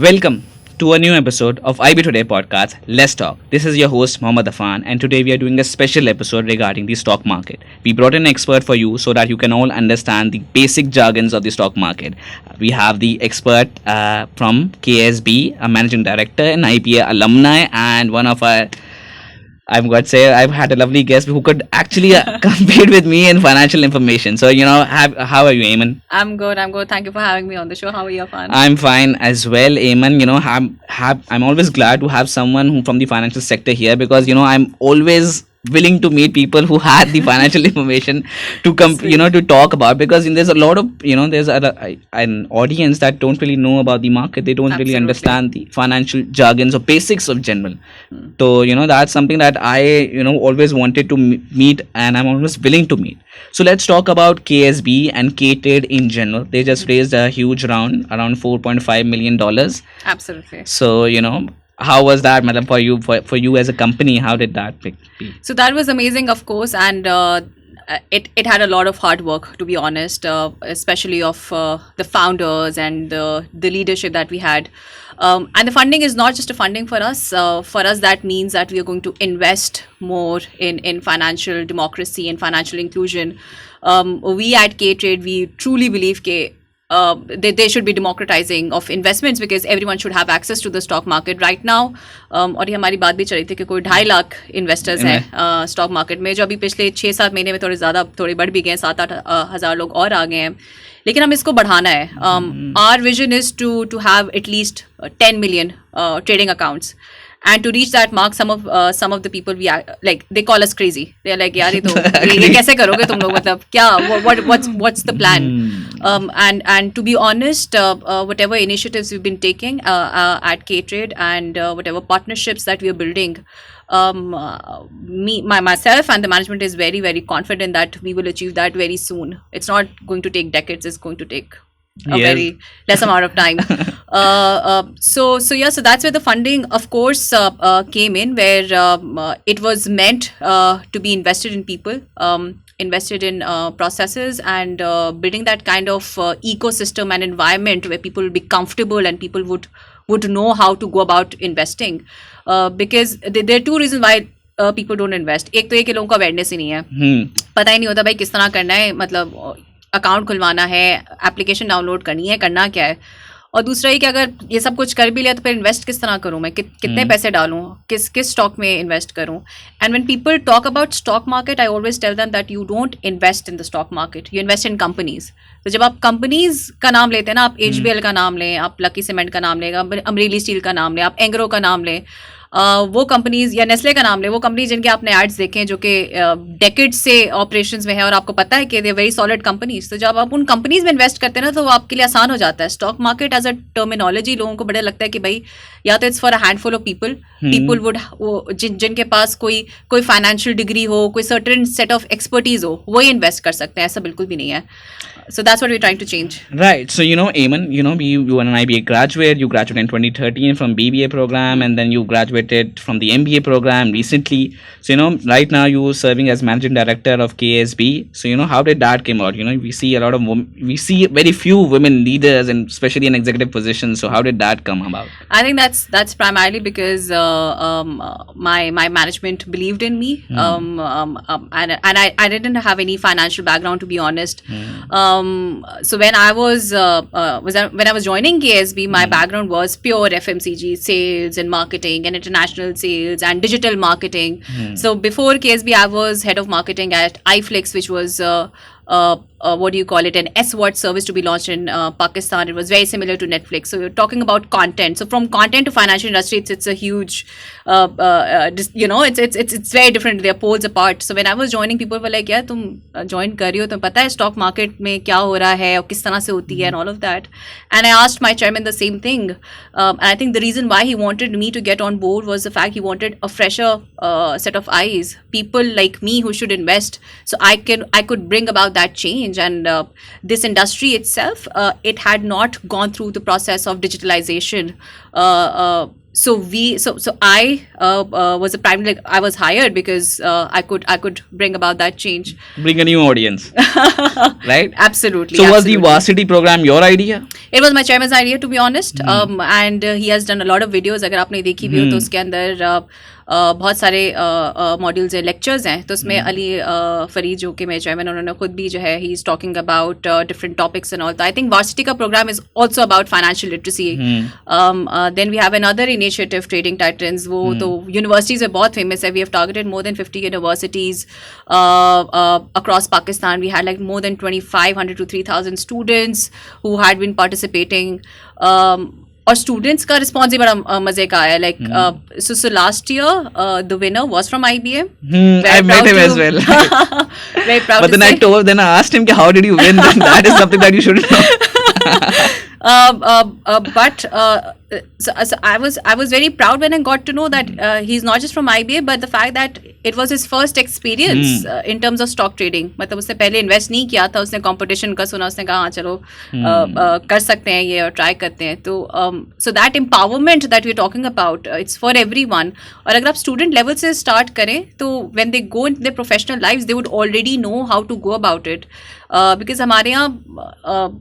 Welcome to a new episode of IB Today podcast, Let's Talk. This is your host, Mohammad Afan, and today we are doing a special episode regarding the stock market. We brought an expert for you so that you can all understand the basic jargons of the stock market. We have the expert from KSB, a managing director, an IBA alumni, and one of our I've got to say I've had a lovely guest who could actually compete with me in financial information. So how are you, Eamon? I'm good. I'm good. Thank you for having me on the show. How are you, Afan? I'm fine as well, Eamon. I'm always glad to have someone who from the financial sector here because I'm always willing to meet people who had the financial information to to talk about because there's a lot of there's an audience that don't really know about the market. They don't really Absolutely. understand the financial jargons or basics of general. So that's something that I always wanted to meet, and I'm always willing to meet. So let's talk about KSB and K-Trade in general. They just raised a huge round, around $4.5 million. Absolutely. So how was that, madam, for you as a company? How did that be? So that was amazing, of course, and it had a lot of hard work, to be honest, especially of the founders and the leadership that we had. And the funding is not just a funding for us. For us, that means that we are going to invest more in financial democracy and financial inclusion. We at K-Trade, we truly believe they should be democratizing of investments because everyone should have access to the stock market right now. और ये हमारी बात भी चल रही थी कि कोई 2.5 लाख इन्वेस्टर्स हैं स्टॉक मार्केट में, जो अभी पिछले 6-7 महीने में थोड़े बढ़ भी गए हैं, 7-8 हज़ार लोग और आ गए हैं, लेकिन हम इसको बढ़ाना है. Our vision is to have at least 10 million trading accounts. And to reach that mark, some of the people they call us crazy. They're like, यार ये कैसे करोगे तुम लोग, मतलब क्या what's the plan? And to be honest, whatever initiatives we've been taking at K-Trade and whatever partnerships that we are building, myself and the management is very, very confident that we will achieve that very soon. It's not going to take decades. It's going to take a very less amount of time. So that's where the funding, of course, came in, where it was meant to be invested in people, invested in processes, and building that kind of ecosystem and environment where people will be comfortable and people would know how to go about investing. Because there are two reasons why people don't invest. एक तो ये कि लोगों को awareness ही नहीं है, पता ही नहीं होता भाई किस तरह करना है, मतलब अकाउंट खुलवाना है, एप्लीकेशन डाउनलोड करनी है, करना क्या है. और दूसरा ही कि अगर ये सब कुछ कर भी लिया तो फिर इन्वेस्ट किस तरह करूँ मैं, कितने पैसे डालूँ, किस स्टॉक में इन्वेस्ट करूँ. And when people talk about stock market, I always tell them that you don't invest in the stock market, you invest in companies. तो जब आप कंपनीज का नाम लेते हैं ना, आप HBL का नाम लें, आप लकी सीमेंट का नाम लें, अमरीली स्टील का नाम लें, आप एंग्रो का नाम लें, वो कंपनीज या नेस्ले का नाम ले, वो कंपनी जिनके आपने एड्स देखे हैं जो कि डेकेड से ऑपरेशंस में है और आपको पता है कि दे वेरी सॉलिड कंपनीज. तो जब आप उन कंपनीज में इन्वेस्ट करते हैं ना, तो वो आपके लिए आसान हो जाता है. Stock market as a terminology लोगों को बड़ा लगता है कि भाई या तो it's for a handful of people would जिनके पास कोई फाइनेंशियल डिग्री हो, कोई सर्टेन सेट ऑफ एक्सपर्टीज हो, वही इन्वेस्ट कर सकते हैं. ऐसा बिल्कुल भी नहीं है. So that's what we're trying to change. Right. So Eamon, you are an IBA graduate. You graduated in 2013 from BBA program, and then you graduated from the MBA program recently. So right now you are serving as managing director of KSB. So how did that come out? We see a lot of we see very few women leaders, and especially in executive positions. So how did that come about? I think that's primarily because my management believed in me, and I didn't have any financial background, to be honest. So when I was joining KSB, my background was pure FMCG sales and marketing and international sales and digital marketing. So before KSB, I was head of marketing at iFlix, which was what do you call it, an S-word service to be launched in Pakistan. It was very similar to Netflix. So you're talking about content. So from content to financial industry, it's a huge, it's very different. They're poles apart. So when I was joining, people were like, "Yeah, तुम join कर रही हो, तुम्हें पता है stock market में क्या हो रहा है और किस तरह से होती है," and all of that. And I asked my chairman the same thing. And I think the reason why he wanted me to get on board was the fact he wanted a fresher set of eyes, people like me who should invest, so I could bring about that change. And this industry itself, it had not gone through the process of digitalization I was a primary, like I was hired because I could bring about that change. Bring a new audience, right? Absolutely. So was the absolutely. varsity program your idea? It was my chairman's idea, to be honest. And he has done a lot of videos. अगर आपने देखी भी हो तो उसके अंदर बहुत सारे मॉड्यूल्स हैं, लेक्चर्स हैं. तो उसमें अली फरीद जो कि मेरे चेयरमैन, उन्होंने खुद भी जो है ही is talking about different topics and all. तो आई थिंक वार्सिटी का programme is also about financial literacy. Then we have another initiative, trading titans. वो तो यूनिवर्सिटीज़ में बहुत फेमस है. We have targeted more than 50 universities across Pakistan. We had like more than 2,500 to 3,000 students who had been participating. और students का response भी बड़ा मजे का आया. Like so last year the winner was from IBM. I met him as well. Very proud. But then I asked him, how did you win? That is something that you should know. But so I was very proud when I got to know that he's not just from IBA, but the fact that it was his first experience in terms of stock trading. मतलब उसने पहले invest नहीं किया था, उसने competition का सुना, उसने कहा हाँ चलो कर सकते हैं ये और ट्राई करते हैं. तो so that empowerment that we're talking about, it's for everyone. और अगर आप स्टूडेंट लेवल से स्टार्ट करें तो when they go into their professional lives, they would already know how to go about it. Because हमारे यहाँ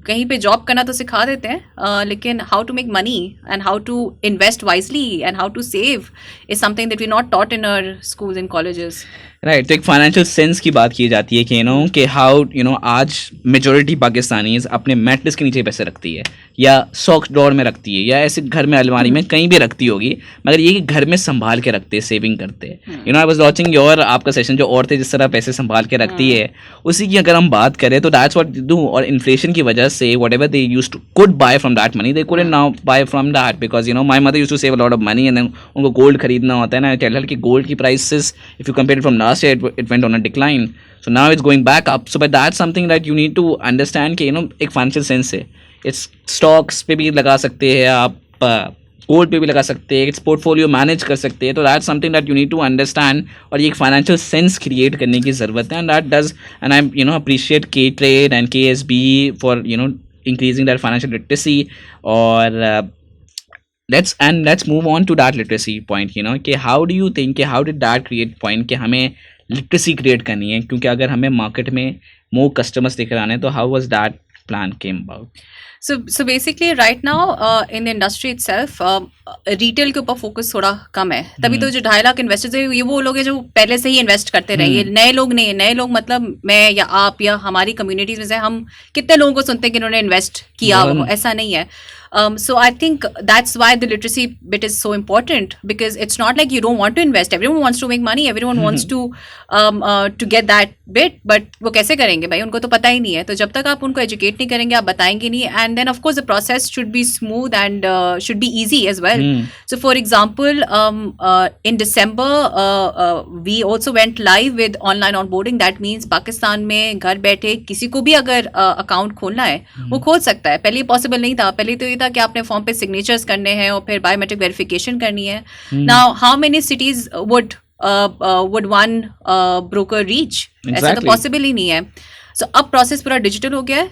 कहीं पे जॉब करना तो सिखा देते हैं, लेकिन how to make money and how to invest wisely and how to save is something that we not taught in our schools and colleges. Right. तो एक फाइनेंशियल सेंस की बात की जाती है कि कि हाउ आज मेजोरिटी पाकिस्तानीज अपने मैट्रेस के नीचे पैसे रखती है या सॉक्स ड्रॉर में रखती है या ऐसे घर में अलमारी में कहीं भी रखती होगी, मगर ये कि घर में संभाल के रखते हैं, सेविंग करते हैं. आई वाज वाचिंग योर आपका सेशन, जो औरतें जिस तरह पैसे संभाल के रखती है उसी की अगर हम बात करें तो दैट्स व्हाट दे डू. और इन्फ्लेशन की वजह से whatever they used to could buy from that money, they couldn't now buy from that because my mother used to save a lot of money and then उनको gold खरीदना होता है ना. Tell her कि gold की prices if you compare from last year it went on a decline, so now it's going back up. So but that's something that you need to understand कि एक financial sense है. It's stocks पे भी लगा सकते हैं आप, gold पे भी लगा सकते हैं, इट्स पोर्टफोलियो मैनेज कर सकते हैं. तो that's something that you need to understand और ये एक फाइनेंशियल सेंस क्रिएट करने की ज़रूरत है. And that does, and I appreciate K trade and KSB for increasing that financial literacy. और let's move on to that literacy point. कि how do you think कि how did that create point कि हमें literacy create करनी है, क्योंकि अगर हमें मार्केट में मोर कस्टमर्स दिख रहे हैं तो how was that plan came about? So basically right now in the industry itself retail के ऊपर फोकस थोड़ा कम है. तभी तो जो 2.5 लाख इन्वेस्टर्स है ये वो लोग हैं जो पहले से ही इन्वेस्ट करते रहे. ये नए लोग नहीं है. नए लोग मतलब मैं या आप या हमारी कम्युनिटीज में से हम कितने लोगों को सुनते हैं कि इन्होंने इन्वेस्ट किया, ऐसा नहीं है. So I think that's why the literacy bit is so important, because it's not like you don't want to invest. Everyone wants to make money. Everyone wants to get that bit. But वो कैसे करेंगे भाई, उनको तो पता ही नहीं है. तो जब तक आप उनको educate नहीं करेंगे, आप बताएंगे नहीं. And then of course the process should be smooth and should be easy as well. So for example, in December we also went live with online onboarding. That means Pakistan में घर बैठे किसी को भी अगर अकाउंट खोलना है वो खोल सकता है. पहले पॉसिबल नहीं था. पहले तो ये था कि आपने फॉर्म पे सिग्नेचर्स करने हैं और फिर बायोमेट्रिक वेरिफिकेशन करनी है. Now how many cities would one broker reach? ऐसा तो पॉसिबल ही नहीं है. So अब प्रोसेस पूरा डिजिटल हो गया है.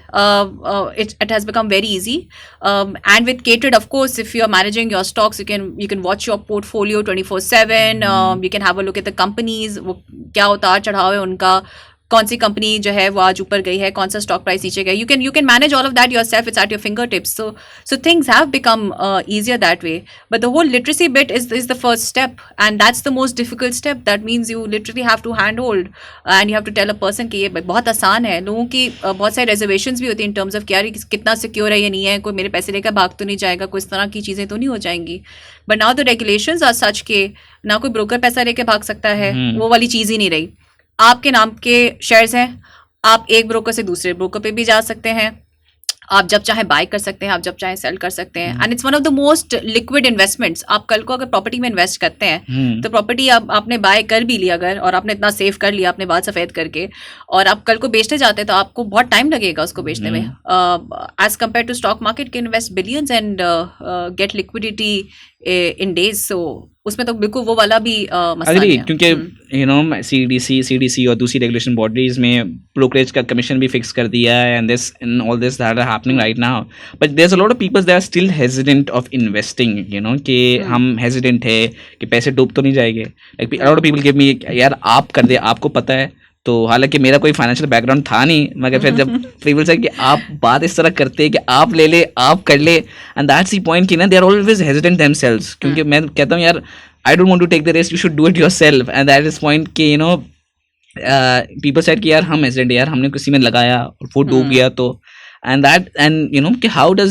It has become very easy. And with K-Trade, of course, if you are managing your stocks, you can watch your portfolio 24/7. You can have a look at the companies. वो क्या उतार चढ़ाव है उनका, कौन सी कंपनी जो है वो आज ऊपर गई है, कौन सा स्टॉक प्राइस नीचे गया. You can manage all of that yourself. It's at your fingertips. So things have become easier that way. But the whole literacy bit is the first step, and that's the most difficult step. That means you literally have to handhold and you have to tell a person कि ये बहुत आसान है. लोगों की बहुत सारी reservations भी होती हैं in terms of कि यार कितना secure है ये नहीं है, कोई मेरे पैसे लेकर भाग तो नहीं जाएगा, कोई इस तरह की चीज़ें तो नहीं हो जाएंगी. But now the regulations are such कि ना कोई ब्रोकर पैसा लेके भाग सकता है. वो वाली चीज़ ही नहीं रही. आपके नाम के शेयर्स हैं, आप एक ब्रोकर से दूसरे ब्रोकर पे भी जा सकते हैं. आप जब चाहे बाय कर सकते हैं, आप जब चाहे सेल कर सकते हैं. And it's one of the most liquid investments. आप कल को अगर प्रॉपर्टी में इन्वेस्ट करते हैं तो प्रॉपर्टी आपने बाय कर भी लिया अगर, और आपने इतना सेव कर लिया अपने बाल सफ़ेद करके, और आप कल को बेचने जाते हैं तो आपको बहुत टाइम लगेगा उसको बेचने में. As compare to stock market, can invest billions and get liquidity in days. So उसमें तो बिल्कुल वो वाला भी मसला अग्री, नहीं है. क्योंकि यू नो सीडीसी और दूसरी रेगुलेशन बॉडीज में ब्रोकरेज का कमीशन भी फिक्स कर दिया है, and this in all this that are happening right now, but there is a lot of people they are still hesitant of investing, you know, कि हम हेजिडेंट है कि पैसे डूब तो नहीं जाएंगे. Like a lot of people give me, यार आप कर दे, आपको पता है. तो हालांकि मेरा कोई फाइनेंशियल बैकग्राउंड था नहीं, मगर फिर जब पीपल से कि आप बात इस तरह करते हैं कि आप ले ले, आप कर ले, एंड दैट्स द पॉइंट कि ना they are always hesitant themselves. क्योंकि मैं कहता हूँ यार, I don't want to take the risk, you should do it yourself. And that is point कि you know people said कि यार हम hesitant, यार हमने किसी में लगाया और वो डूब गया तो, and that, and you know कि how do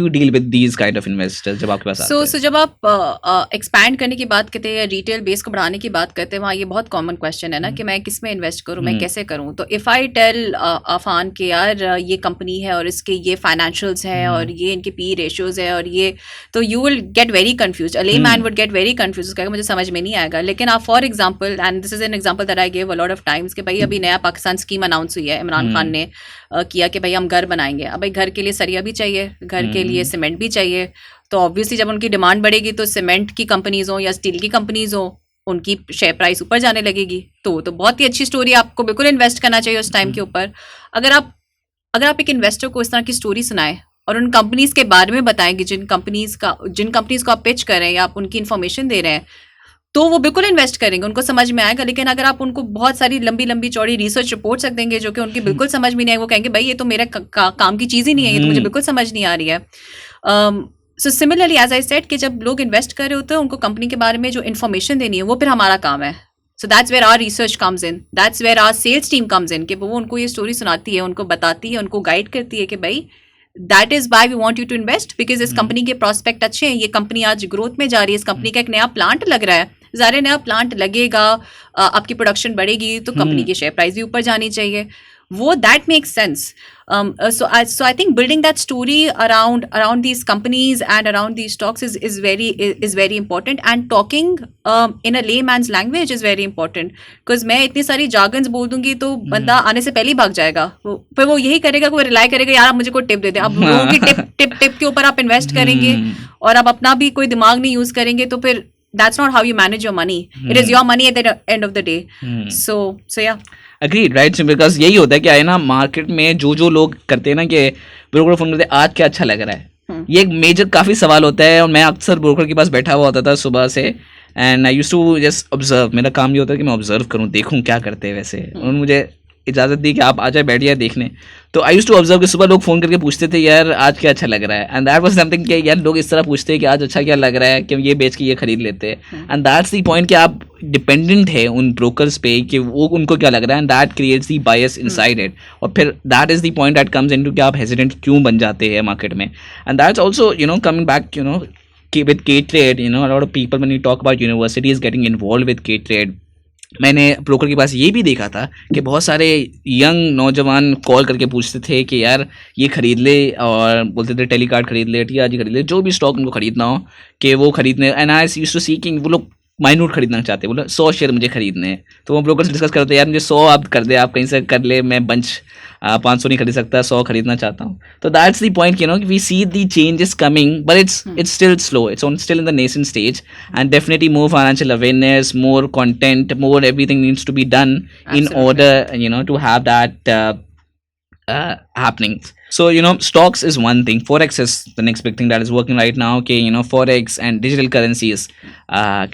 you deal with these kind of investors जब आपके पास आते हैं. सो जब आप एक्सपैंड करने की बात करते हैं या रिटेल बेस को बढ़ाने की बात करते हैं, वहाँ ये बहुत कॉमन क्वेश्चन है ना कि मैं किस में इन्वेस्ट करूँ, मैं कैसे करूँ. तो इफ़ आई टेल अफान के यार ये कंपनी है और इसके ये फाइनेंशियल्स हैं और ये इनके पी रेशियोज है और ये, तो you will get very confuse. A layman would get very confuse, कहेगा मुझे समझ में नहीं आएगा. लेकिन आप for example, and this is an example that I give a lot of times, कि भाई अभी नया पाकिस्तान स्कीम अनाउंस हुई है, इमरान खान ने किया कि भाई हम घर बनाएंगे. अब भाई घर के लिए सरिया भी चाहिए, घर के लिए सीमेंट भी चाहिए. तो ऑब्वियसली जब उनकी डिमांड बढ़ेगी तो सीमेंट की कंपनीज हो या स्टील की कंपनीज हो, उनकी शेयर प्राइस ऊपर जाने लगेगी. तो बहुत ही अच्छी स्टोरी, आपको बिल्कुल इन्वेस्ट करना चाहिए उस टाइम के ऊपर. अगर आप एक इन्वेस्टर को इस तरह की स्टोरी सुनाएं और उन कंपनीज के बारे में बताएंगे जिन कंपनीज को आप पिच कर रहे हैं या आप उनकी इन्फॉर्मेशन दे रहे हैं, तो वो बिल्कुल इन्वेस्ट करेंगे, उनको समझ में आएगा. लेकिन अगर आप उनको बहुत सारी लंबी लंबी चौड़ी रिसर्च रिपोर्ट्स रख देंगे जो कि उनकी बिल्कुल समझ में नहीं आएगी, वो कहेंगे भाई ये तो मेरे काम की चीज़ ही नहीं है, ये तो मुझे बिल्कुल समझ नहीं आ रही है. So similarly as I said कि जब लोग इन्वेस्ट कर रहे होते हैं, उनको कंपनी के बारे में जो इन्फॉर्मेशन देनी है वो फिर हमारा काम है. So that's where our research comes in, that's where our sales team comes in, कि वो उनको ये स्टोरी सुनाती है, उनको बताती है, उनको गाइड करती है कि भाई that is why we want you to invest, because इस कंपनी के प्रॉस्पेक्ट अच्छे हैं, ये कंपनी आज ग्रोथ में जा रही है, इस कंपनी का एक नया प्लांट लग रहा है, ज़ाहिर नया प्लांट लगेगा, आपकी प्रोडक्शन बढ़ेगी तो कंपनी की शेयर प्राइस भी ऊपर जानी चाहिए. वो that makes sense. So I think building that story around these companies and around these stocks is very important, and talking in a layman's language is very important, because मैं इतनी सारी jargons बोल दूंगी तो बंदा आने से पहले ही भाग जाएगा. फिर वो यही करेगा कि वो रिलाई करेगा यार आप मुझे कोई टिप दे दे. अब लोगों की टिप के ऊपर आप इन्वेस्ट करेंगे और आप अपना भी कोई दिमाग नहीं यूज करेंगे तो फिर that's not how you manage your money. It is your money at the end of the day. So yeah. Agreed, right. Because यही होता है कि आए ना मार्केट में जो लोग करते हैं ना कि ब्रोकर फोन करते हैं आज क्या अच्छा लग रहा है, ये एक मेजर काफ़ी सवाल होता है. और मैं अक्सर ब्रोकर के पास बैठा हुआ होता था सुबह से, and I used to just observe. मेरा काम ये होता है कि मैं ऑब्जर्व करूँ, देखूँ क्या करते हैं वैसे. उन्होंने मुझे इजाज़त दी कि आप आ जाए, बैठ जाए देखने. तो आई यूज्ड टू ऑब्जर्व कि सुबह लोग फ़ोन करके पूछते थे यार आज क्या अच्छा लग रहा है, एंड दैट वाज समथिंग कि यार लोग इस तरह पूछते हैं कि आज अच्छा क्या लग रहा है, कि ये बेच के ये खरीद लेते हैं. एंड दैट्स द पॉइंट कि आप डिपेंडेंट है उन ब्रोकर्स पे कि वो उनको क्या लग रहा है, and that creates the bias inside it. और फिर that is the point that comes into कि आप हेजिडेंट क्यों बन जाते हैं मार्केट में. And that's also you know coming back you know with K-Trade, you know, a lot of people when you talk about universities getting involved with K-Trade, मैंने broker के पास ये भी देखा था कि बहुत सारे यंग नौजवान कॉल करके पूछते थे कि यार ये ख़रीद ले, और बोलते थे टेलीकार्ड खरीद ले, टीआरजी खरीद ले, जो भी स्टॉक उनको ख़रीदना हो कि वो ख़रीदने. एंड आई यूज्ड टू सी कि वो लोग माइन्यूट खरीदना चाहते हैं, बोला 100 शेयर मुझे खरीदने हैं. तो वो ब्रोकर से डिस्कस करते हैं यार मुझे 100 आप कर दे, आप कहीं से कर ले, मैं बंच 500 नहीं खरीद सकता, 100 खरीदना चाहता हूँ. तो that's the point, you know, we see the changes coming, but it's still slow, it's still in the nascent stage, and definitely more financial awareness, more content, more everything needs to be done. Absolutely. In order, you know, to have that happening. So, you know, stocks is one thing. Forex is the next big thing that is working right now. Okay, you know, Forex and digital currencies,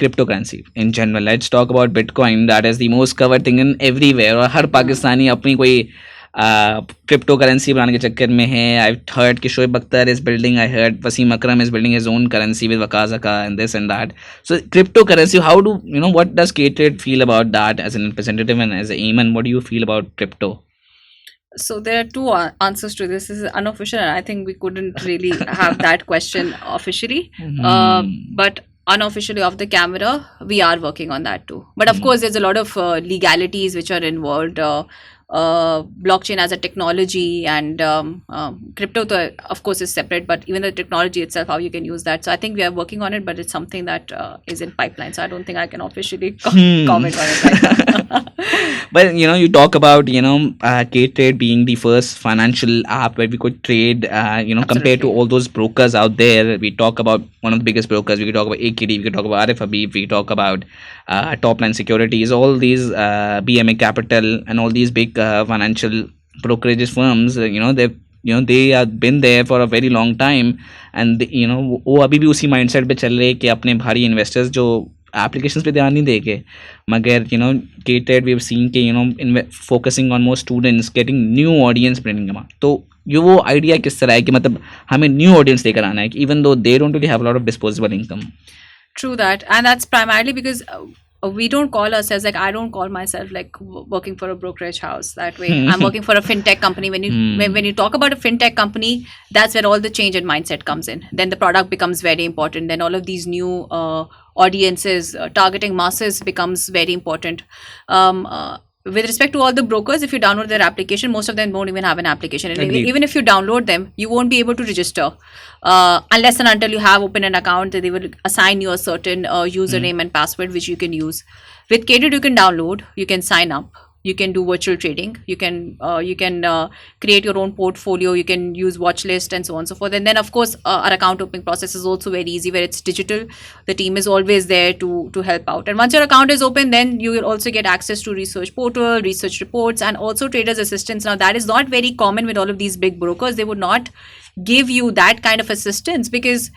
cryptocurrency in general. Let's talk about Bitcoin. That is the most covered thing in everywhere. और हर पाकिस्तानी अपनी कोई crypto currency बनाने के चक्कर में है. I heard कि Shoaib Akhtar is building, I heard Wasim Akram is building his own currency with वकाज़का and this and that. So cryptocurrency, how do you know, what does K-Trade feel about that as an representative and as a Ayman? What do you feel about crypto? So there are two answers to this. This is unofficial, and I think we couldn't really have that question officially. But unofficially off the camera, we are working on that too. But of course, there's a lot of legalities which are involved. blockchain as a technology, and crypto of course is separate, but even the technology itself, how you can use that. So I think we are working on it, but it's something that is in pipeline, so I don't think I can officially comment on it right now. But you talk about K-Trade being the first financial app where we could trade, compared to Absolutely. all those brokers out there. We talk about one of the biggest brokers. We could talk about AKD. We could talk about Arif Habib. We could talk about Topline Securities. All these BMA Capital and all these big financial brokerages firms. They have been there for a very long time, and वो अभी भी उसी mindset पे चल रहे हैं कि अपने भारी investors जो applications पे ध्यान नहीं देंगे, मगर K-Trade we have seen कि focusing on more students, getting new audience bringing them up. तो वो idea किस तरह है कि मतलब हमें new audience लेकर आना है, even though they don't really have a lot of disposable income. True that, and that's primarily because we don't call ourselves, like I don't call myself like working for a brokerage house that way. I'm working for a fintech company. When you talk about a fintech company, that's where all the change in mindset comes in. Then the product becomes very important. Then all of these new audiences, targeting masses becomes very important. With respect to all the brokers, if you download their application, most of them don't even have an application. And Agreed. even if you download them, you won't be able to register unless and until you have opened an account. They will assign you a certain username and password which you can use. With K-Trade, you can download, you can sign up, you can do virtual trading, you can create your own portfolio, you can use watch list and so on and so forth. And then of course our account opening process is also very easy, where it's digital. The team is always there to help out, and once your account is open, then you will also get access to research portal, research reports, and also traders assistance. Now that is not very common with all of these big brokers. They would not give you that kind of assistance, because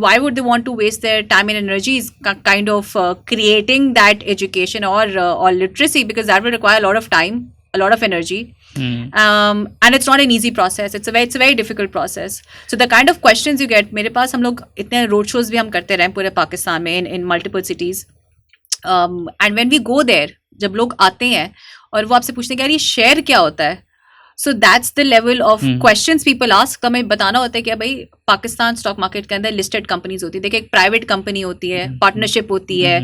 why would they want to waste their time and energies kind of creating that education or literacy, because that will require a lot of time, a lot of energy. And it's not an easy process. It's a very difficult process. So the kind of questions you get, मेरे पास हम लोग इतने road shows भी हम करते रहे पूरे पाकिस्तान में in multiple cities, and when we go there, जब लोग आते हैं और वो आपसे पूछते हैं कि यार ये शेयर क्या होता है, so that's the level of questions people ask. तो हमें बताना होता है कि भाई पाकिस्तान स्टॉक मार्केट के अंदर लिस्टेड कंपनीज होती है, देखिए एक प्राइवेट कंपनी होती है, पार्टनरशिप होती है,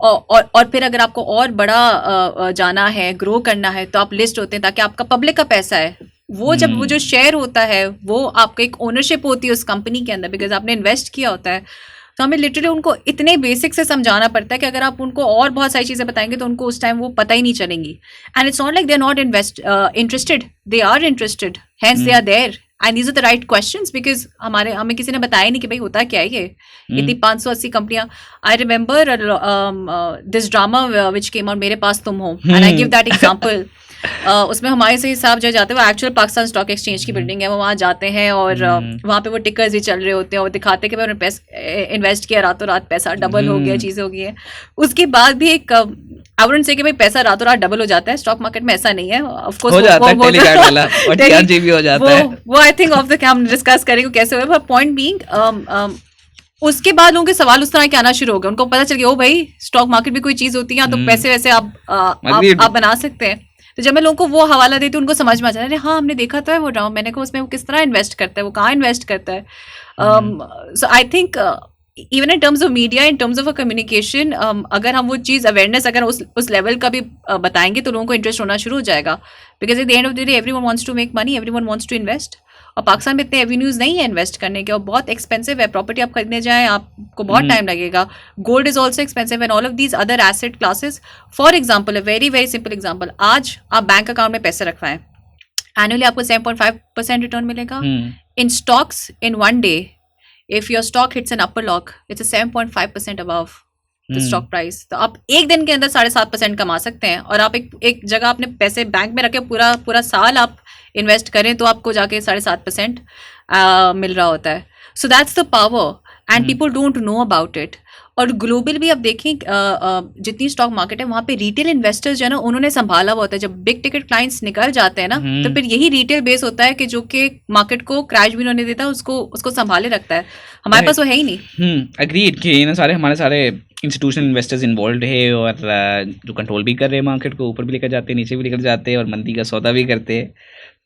और फिर अगर आपको और बड़ा जाना है, ग्रो करना है, तो आप लिस्ट होते हैं ताकि आपका पब्लिक का पैसा है वो जब वो जो शेयर होता है वो आपका एक ओनरशिप होती है उस कंपनी के अंदर, बिकॉज आपने इन्वेस्ट किया होता है. तो हमें लिटरली उनको इतने बेसिक से समझाना पड़ता है कि अगर आप उनको और बहुत सारी चीज़ें बताएंगे तो उनको उस टाइम वो पता ही नहीं चलेंगी. And it's not like they are not interested, they are interested, hence they are there, and these are the right questions, because हमें किसी ने बताया नहीं कि भाई होता क्या है ये इतनी 580 कंपनियां. I remember this drama which came out, मेरे पास तुम हो, and I give that example. उसमें हमारे से हिसाब जो जाते हैं वो एक्चुअल पाकिस्तान स्टॉक एक्सचेंज की बिल्डिंग है, वो वहाँ जाते हैं और वहाँ पे वो टिकर्स भी चल रहे होते हैं और दिखाते हैं कि मैंने पैसा इन्वेस्ट किया, रातों रात पैसा डबल हो गया, चीज़ें हो गई हैं. उसके बाद भी एक आई वुडंट से कि भाई पैसा रातों रात डबल हो जाता है, स्टॉक मार्केट में ऐसा नहीं है. ऑफ कोर्स हो जाता है, टेलीगार्ड वाला और टीआरजी भी हो जाता है. वो आई थिंक ऑफ द कैम डिस्कस करेंगे कैसे हुआ. बट पॉइंट बीइंग उसके बाद लोगों के सवाल उस तरह के आना शुरू हो गए. उनको पता चल गया ओ भाई स्टॉक मार्केट भी कोई चीज़ होती है, तो पैसे वैसे आप बना सकते हैं. तो जब मैं लोगों को वो हवाला देती हूँ उनको समझ में आ जाता है, अरे हाँ हमने देखा तो है वो ड्रामा. मैंने कहा उसमें वो किस तरह इन्वेस्ट करता है, वो कहाँ इन्वेस्ट करता है. So I think even in terms of media, in terms of a communication, अगर हम वो चीज़ अवेयरनेस अगर उस लेवल का भी बताएंगे तो लोगों को इंटरेस्ट होना शुरू हो जाएगा. Because at the end of the day everyone wants to make money, everyone wants to invest. और पाकिस्तान में इतने एवेन्यूज़ नहीं है इन्वेस्ट करने के, और बहुत एक्सपेंसिव है. प्रॉपर्टी आप खरीदने जाएँ आपको बहुत टाइम लगेगा. Gold is also expensive and all of these other asset classes. For example, a very very simple example, आज आप बैंक अकाउंट में पैसे रखवाएं, एनुअली आपको 7.5% रिटर्न मिलेगा. In stocks in one day, if your stock hits an upper lock, it's 7.5% above the stock price. तो आप एक दिन के अंदर 7.5% कमा सकते हैं. और आप एक जगह अपने पैसे बैंक में रखे पूरा साल आप इन्वेस्ट करें तो आपको जाके 7.5% मिल रहा होता है. So that's the power and people don't know about it. और ग्लोबल भी आप देखें जितनी स्टॉक मार्केट है वहाँ पे रिटेल इन्वेस्टर्स जो है ना उन्होंने संभाला हुआ होता है. जब बिग टिकट क्लाइंट्स निकल जाते हैं ना तो फिर यही रिटेल बेस होता है कि जो कि मार्केट को क्रैश भी उन्होंने देता है, उसको संभाले रखता है. हमारे पास वो है ही नहीं. अग्रीड कि हमारे सारे इंस्टीट्यूशनल इन्वेस्टर्स इन्वॉल्व है और जो कंट्रोल भी कर रहे हैं मार्केट को, ऊपर भी लेकर जाते हैं, नीचे भी लेकर जाते हैं और मंदी का सौदा भी करते हैं.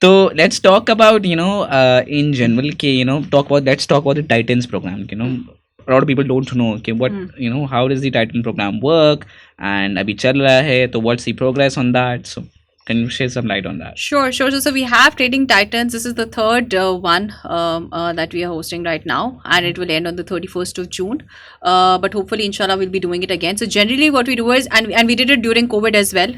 तो let's talk about in general के let's talk about the Titans program. A lot of people don't know how does the Titan program work, and अभी चल रहा है, तो what's the progress on that? So Can you shed some light on that? Sure, sure. So we have Trading Titans. This is the third one that we are hosting right now, and it will end on the 31st of June. But hopefully, inshallah, we'll be doing it again. So generally, what we do is, and we did it during COVID as well.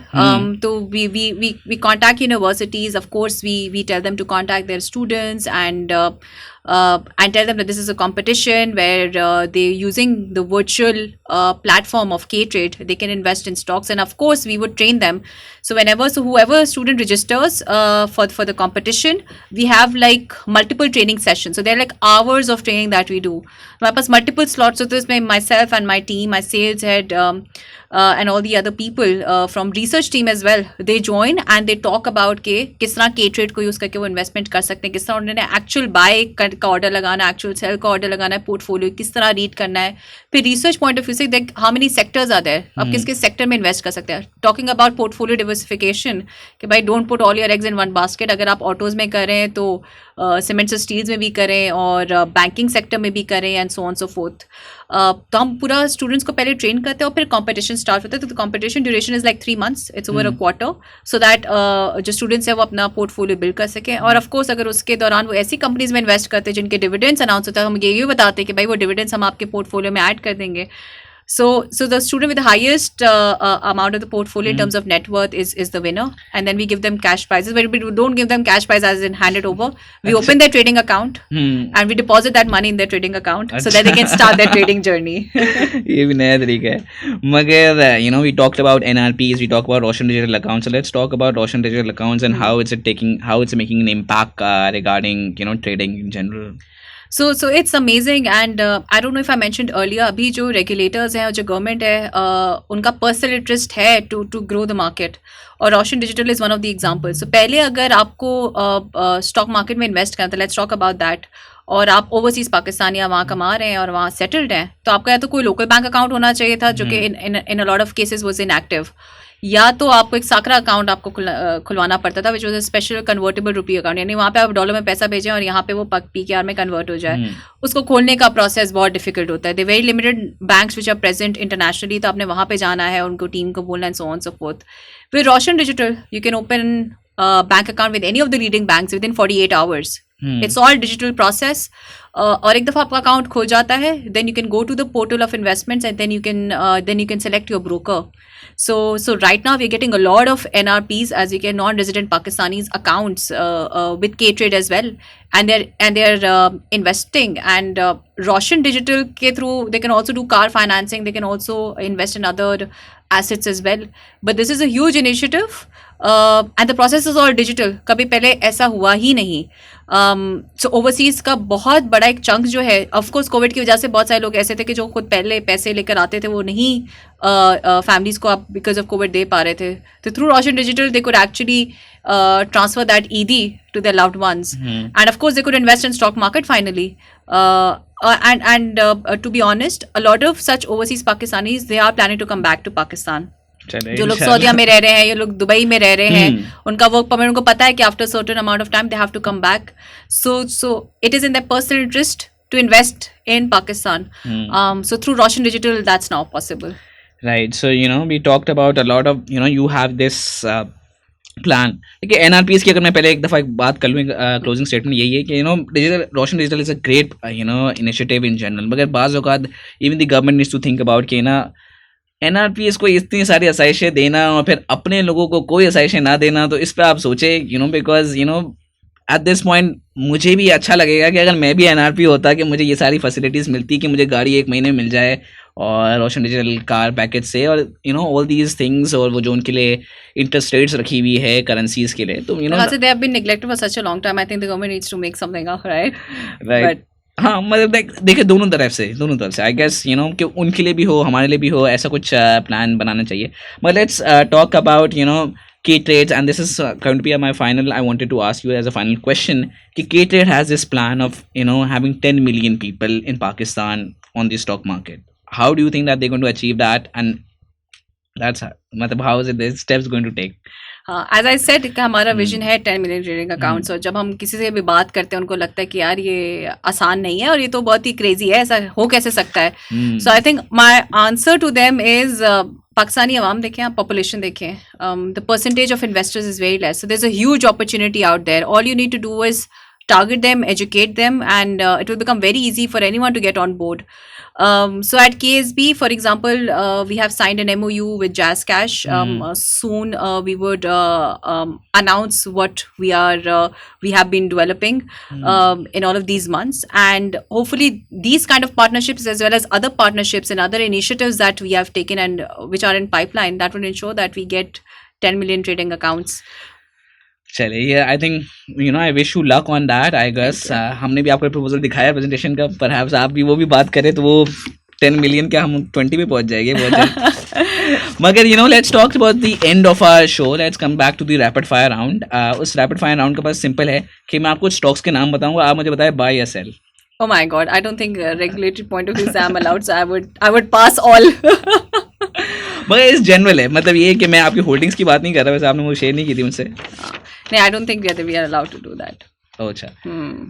So we contact universities. Of course, we tell them to contact their students and tell them that this is a competition where they're using the virtual platform of K-Trade. They can invest in stocks, and of course, we would train them. So whoever student registers for the competition, we have like multiple training sessions. So they're like hours of training that we do. हमारे पास multiple slots होते हैं उसमें myself and my team, my sales head, and all the other people from research team as well. They join and they talk about के किस तरह K trade को use करके वो investment कर सकते हैं, किस तरह उन्होंने actual buy का order लगाना, actual sell का order लगाना है, portfolio किस तरह read करना है. फिर research point of view से देख how many sectors are there, आप किस किस sector में invest कर सकते हैं. Talking about portfolio diversification कि भाई don't put all your eggs in one basket. अगर आप autos में करें तो सीमेंट्स और स्टील्स में भी करें और बैंकिंग सेक्टर में भी करें and so on so fourth. तो हम पूरा स्टूडेंट्स को पहले ट्रेन करते हैं और फिर कंपटीशन स्टार्ट होता है. तो competition duration is like 3 months. It's over a quarter so that जो स्टूडेंट्स हैं वो अपना पोर्टफोलियो बिल्ड कर सकें. और ऑफकोर्स अगर उसके दौरान वो ऐसी कंपनीज में इन्वेस्ट करते हैं जिनके डिविडेंड्स अनाउंस होता है, हम ये बताते हैं कि भाई वो डिविडेंड्स हम आपके पोर्टफोलियो में ऐड कर देंगे. So the student with the highest amount of the portfolio in terms of net worth is the winner, and then we give them cash prizes. But we don't give them cash prize as in hand it over. We open their trading account and we deposit that money in their trading account so that they can start their trading journey. ये भी नया तरीका है. मगर we talked about NRPs, we talked about Roshan Digital accounts. So let's talk about Roshan Digital accounts and how it's making an impact regarding trading in general. So it's amazing, and I don't know if I mentioned earlier, अभी जो regulators हैं और जो government है उनका personal interest है to grow the market, और Roshan digital is one of the examples. So पहले अगर आपको स्टॉक मार्केट में इन्वेस्ट करना था, लेट्स टॉक अबाउट दैट, और आप ओवरसीज पाकिस्तान या वहाँ कमा रहे हैं और वहाँ सेटल्ड हैं, तो आपका या तो कोई लोकल बैंक अकाउंट होना चाहिए था जो कि in a lot of cases was inactive, या तो आपको एक साकरा अकाउंट आपको खुलवाना पड़ता था which was a special convertible rupee account, यानी वहाँ पे आप डॉलर में पैसा भेजें और यहाँ पे वो PKR में कन्वर्ट हो जाए. उसको खोलने का प्रोसेस बहुत डिफिकल्ट होता है. They very limited banks which are present internationally, तो आपने वहाँ पे जाना है, उनको टीम को बोलना and so on so forth. With Roshan digital you can open bank account with any of the leading banks within 48 hours. It's all digital process. और एक दफ़ा आपका अकाउंट खो जाता है, then you can go to the portal of investments and then you can select your broker. So right now we're getting a lot of NRPs, as you get non-resident Pakistanis accounts with K-Trade as well, and they're investing, and Roshan Digital के through they can also do car financing, they can also invest in other assets as well. But this is a huge initiative, and the process is all digital. कभी पहले ऐसा हुआ ही नहीं. सो overseas का बहुत बड़ा एक चंक जो है, ऑफकोर्स कोविड की वजह से बहुत सारे लोग ऐसे थे कि जो खुद पहले पैसे लेकर आते थे वो नहीं फैमिलीज को आप बिकॉज ऑफ कोविड दे पा रहे थे. तो through Roshan digital they could actually transfer that ED to their loved ones, and of course they could invest in stock market finally. And to be honest, a lot of such overseas Pakistanis, they are planning to come back to Pakistan. जो लोग सऊदीया में रह रहे हैं, ये लोग Dubai में रह रहे हैं, उनका वर्क परमिट, उनको पता है कि after certain amount of time they have to come back. So it is in their personal interest to invest in Pakistan. So through Roshan Digital, that's now possible. Right. So we talked about a lot of you have this plan. देखिए NRPs की अगर मैं पहले एक दफ़ा एक बात कर लूँ, क्लोजिंग स्टेटमेंट यही है कि digital Roshan digital is a great initiative in general, मगर बाज़ औक़ात even the government needs to think about कि NRPs को इतनी सारी आसाइशें देना और फिर अपने लोगों को कोई आसाइशें ना देना, तो इस पर आप सोचे बिकॉज एट दिस पॉइंट मुझे भी अच्छा लगेगा कि अगर मैं भी NRP होता कि मुझे ये सारी फैसिलिटीज़ मिलती, कि मुझे गाड़ी 1 महीने में मिल जाए और रोशन डिजिटल कार पैकेज से, और ऑल दीज थिंग्स, और वो जो उनके लिए इंटरेस्ट रेट्स रखी हुई है करेंसीज के लिए, तो they have been neglected for such a long time. I think the government needs to make something up, right? Right. हाँ, मतलब देखिए दोनों तरफ से आई गेस कि उनके लिए भी हो, हमारे लिए भी हो, ऐसा कुछ प्लान बनाना चाहिए. But let's talk about K-Trade, and this is going to be my final. I wanted to ask you as a final question. K-Trade has this plan of having 10 million people in Pakistan on the stock market. How do you think that they're going to achieve that? And that's how is it the steps going to take? हाँ, as I said कि हमारा हम्म, vision है 10 million trading accounts, और जब हम किसी से भी बात करते हैं उनको लगता है कि यार ये आसान नहीं है और ये तो बहुत ही क्रेजी है, ऐसा हो कैसे सकता है. So I think my answer to them is Pakistani अवाम देखें, आप पॉपुलेशन देखें, the percentage of investors is very less, so there is a huge opportunity out there. All you need to do is target them, educate them, and it will become very easy for anyone to get on board. So at KSB, for example, we have signed an MOU with Jazz Cash. Soon we would announce what we have been developing in all of these months, and hopefully these kind of partnerships, as well as other partnerships and other initiatives that we have taken and which are in pipeline, that will ensure that we get 10 million trading accounts. चलिए, I think I wish you luck on that. I guess हमने भी आपको proposal दिखाया presentation का, perhaps आप भी वो भी बात करें तो वो 10 मिलियन क्या हम 20 पे पहुंच जाएंगे बहुत जल्द. मगर let's talk about the end of our show. Let's come back to the rapid fire round. उस रैपिड फायर राउंड का बस सिंपल है कि मैं आपको स्टॉक्स के नाम बताऊंगा, आप मुझे बताएं बाय या cell. Oh my God, I don't think regulatory point of view से I'm allowed, so I would pass all. मगर इस जनरल है, मतलब ये कि मैं आपकी होल्डिंग्स की बात नहीं कर रहा, वैसे आपने वो शेयर नहीं की थी मुझसे. नहीं, I don't think we are allowed to do that. अच्छा,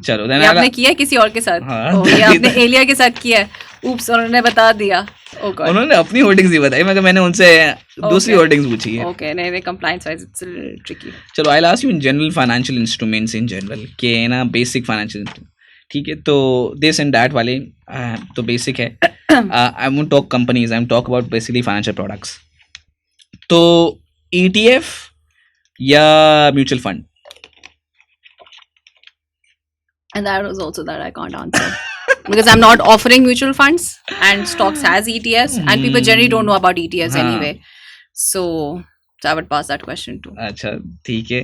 चलो ये आपने किया है किसी और के साथ? हाँ, ये आपने एलिया के साथ किया है? Oops, उन्होंने बता दिया. Oh God. उन्होंने अपनी होल्डिंग्स ही बताई, मगर मैंने उनसे दूसरी होल्डिंग्स पूछी है. Okay, नहीं, compliance wise it's a little tricky. चलो, I'll ask you in general financial instruments in general, के ना बेसिक फाइनेंशियल इंस्ट्रूमेंट, ठीक है, तो दिस एंड दैट वाले तो बेसिक है. I won't talk companies, I am talk about basically financial products. तो ETF या mutual fund? And that was also that I can't answer. Because I'm not offering mutual funds, and stocks has ETFs, and people generally don't know about ETFs anyway. So I would pass that question too. अच्छा, ठीक है,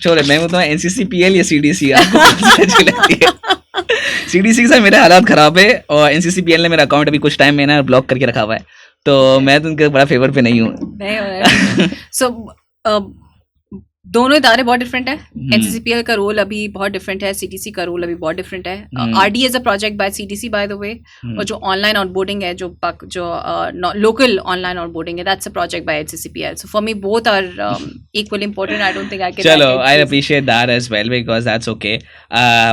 चलो मैं बताऊँ NCCPL या CDC, आपको कौन सी अच्छी लगती है? CDC से मेरे हालात खराब है, और NCCPL ने मेरा अकाउंट अभी कुछ टाइम मैंने ब्लॉक करके रखा हुआ है, तो मैं तो उनके बड़ा फेवर पे नहीं हूँ. नहीं, so दोनों इदारे बहुत डिफरेंट है. NCCPL का रोल अभी बहुत डिफरेंट है, CTC का रोल अभी बहुत डिफरेंट है. RD is a project by CTC by the way, और जो ऑनलाइन ऑनबोर्डिंग है, जो लोकल ऑनलाइन ऑनबोर्डिंग है, that's a project by NCCPL. So for me both are equally important. I don't think I can. चलो, I appreciate that as well, because that's okay.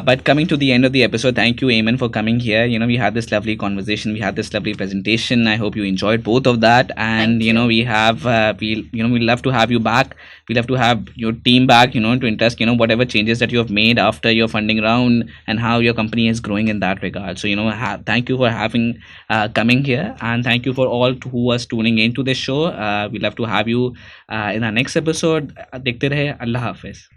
But coming to the end of the episode, thank you, Ayman, for coming here. We had this lovely conversation, we had this lovely presentation. I hope you enjoyed both of that, and we have we'll love to have you back. We'll have to have your team back, to interest, whatever changes that you have made after your funding round and how your company is growing in that regard. So, thank you for having coming here, and thank you for all who was tuning into this show. We'll have to have you in our next episode. Dekhte rahe. Allah Hafiz.